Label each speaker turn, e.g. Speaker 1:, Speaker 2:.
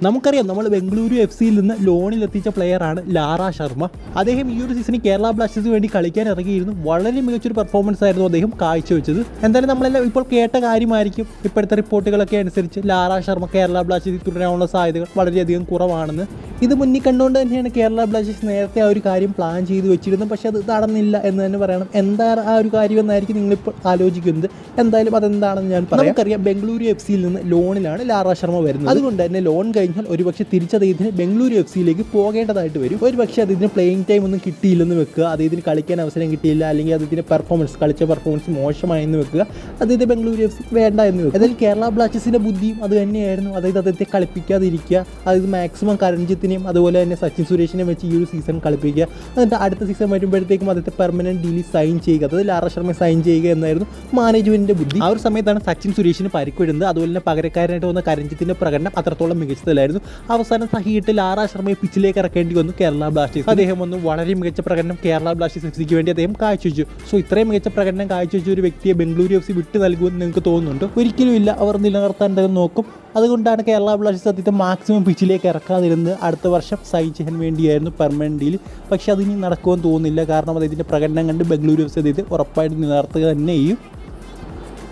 Speaker 1: നമുക്കറിയാം നമ്മൾ ബംഗളൂരു FC-യിൽ നിന്ന് ലോണിലെത്തിച്ച പ്ലെയറാണ് ലാറ ശർമ്മ. അദ്ദേഹം ഈ ഒരു സീസണിൽ കേരള ബ്ലാസ്റ്റേഴ്സിന് വേണ്ടി കളിക്കാൻ ഇറങ്ങിയിരുന്നു. വളരെ മികച്ചൊരു പെർഫോമൻസ് ആയിരുന്നു അദ്ദേഹം കാഴ്ചവെച്ചത്. എന്തായാലും നമ്മളെല്ലാം ഇപ്പോൾ കേട്ട കാര്യമായിരിക്കും ഇപ്പോഴത്തെ റിപ്പോർട്ടുകളൊക്കെ അനുസരിച്ച് ലാറ ശർമ്മ കേരള ബ്ലാസ്റ്റേഴ്സിൽ തുടരാനുള്ള സാധ്യതകൾ വളരെയധികം കുറവാണെന്ന്. ഇത് മുന്നിൽ കണ്ടുകൊണ്ട് തന്നെയാണ് കേരള ബ്ലാസ്റ്റേഴ്സ് നേരത്തെ ആ ഒരു കാര്യം പ്ലാൻ ചെയ്ത് വെച്ചിരുന്നത്. പക്ഷേ അത് നടന്നില്ല എന്ന് തന്നെ പറയണം. എന്താണ് ആ ഒരു കാര്യം എന്നായിരിക്കും നിങ്ങളിപ്പോൾ ആലോചിക്കുന്നത്. എന്തായാലും അതെന്താണെന്ന് ഞാൻ പറയാം. നമുക്കറിയാം ബംഗളൂരു FC-യിൽ നിന്ന് ലോണിലാണ് ലാറ ശർമ്മ വരുന്നത്. അതുകൊണ്ട് തന്നെ ലോൺ കഴിഞ്ഞാൽ ഒരുപക്ഷെ തിരിച്ചദ്ദേഹത്തിന് ബംഗളൂരു FC-യിലേക്ക് പോകേണ്ടതായിട്ട് വരും. ഒരുപക്ഷെ അദ്ദേഹത്തിന് പ്ലേയിങ് ടൈം ഒന്നും കിട്ടിയില്ലെന്ന് വെക്കുക, അദ്ദേഹത്തിന് കളിക്കാൻ അവസരം കിട്ടിയില്ല, അല്ലെങ്കിൽ അദ്ദേഹത്തിൻ്റെ കളിച്ച പെർഫോമൻസ് മോശമായെന്ന് വെക്കുക, അദ്ദേഹത്തെ ബംഗളൂരു FC വേണ്ട എന്ന് വെക്കുക. അതായത് കേരള ബ്ലാസ്റ്റേഴ്സിൻ്റെ ബുദ്ധിയും അത് തന്നെയായിരുന്നു. അതായത് അദ്ദേഹത്തെ കളിപ്പിക്കാതിരിക്കുക, അതായത് മാക്സിമം കരൺജിത്തിനെയും അതുപോലെ തന്നെ സച്ചിൻ സുരേഷിനെയും വെച്ച് ഈ ഒരു സീസൺ കളിപ്പിക്കുക. എന്നിട്ട് അടുത്ത സീസൺ വരുമ്പോഴത്തേക്കും അദ്ദേഹത്തെ പെർമനന്റ് ഡീലിൽ സൈൻ ചെയ്യുക, അതായത് ലാറ ശർമ്മ സൈൻ ചെയ്യുക എന്നായിരുന്നു മാനേജ്മെന്റിന്റെ ബുദ്ധി. ആ ഒരു സമയത്താണ് സച്ചിൻ സുരേഷിന് പരിക്കുവരുന്നത്. അതുപോലെ തന്നെ പകരക്കാരനായിട്ട് വന്ന കരൺജിത്തിന്റെ പ്രകടനം അത്രത്തോളം മികച്ചതല്ലായിരുന്നു. അവസാനം സഹിയിട്ട് ലാറ ശർമ്മയെ പിച്ചിലേക്ക് ഇറക്കേണ്ടി വന്നു കേരള ബ്ലാസ്റ്റേഴ്സ്. അദ്ദേഹം വന്നു വളരെ മികച്ച പ്രകടനം കേരള ബ്ലാസ്റ്റേഴ്സ് FC-ക്ക് വേണ്ടി അദ്ദേഹം കാഴ്ചവെച്ചു. സോ ഇത്രയും മികച്ച പ്രകടനം കാഴ്ചവെച്ച ഒരു വ്യക്തിയെ ബംഗളൂരു FC വിട്ടു നൽകുമെന്ന് നിങ്ങൾക്ക് തോന്നുന്നുണ്ടോ? ഒരിക്കലും ഇല്ല. അവർ നിലനിർത്താൻ എന്തായാലും നോക്കും. അതുകൊണ്ടാണ് കേരള ബ്ലാസ്റ്റേഴ്സ് അദ്ദേഹത്തെ മാക്സിമം പിച്ചിലേക്ക് ഇറക്കാതിരുന്നത്. അടുത്ത വർഷം സൈൻ ചെയ്യാൻ വേണ്ടിയായിരുന്നു പെർമനന്റ് ഡീൽ. പക്ഷേ അതിന് നടക്കുമെന്ന് തോന്നുന്നില്ല. കാരണം അദ്ദേഹത്തിൻ്റെ പ്രകടനം കണ്ട് ബംഗളൂരു FC അദ്ദേഹത്തെ ഉറപ്പായിട്ട് നിലനിർത്തുക തന്നെ ചെയ്യും.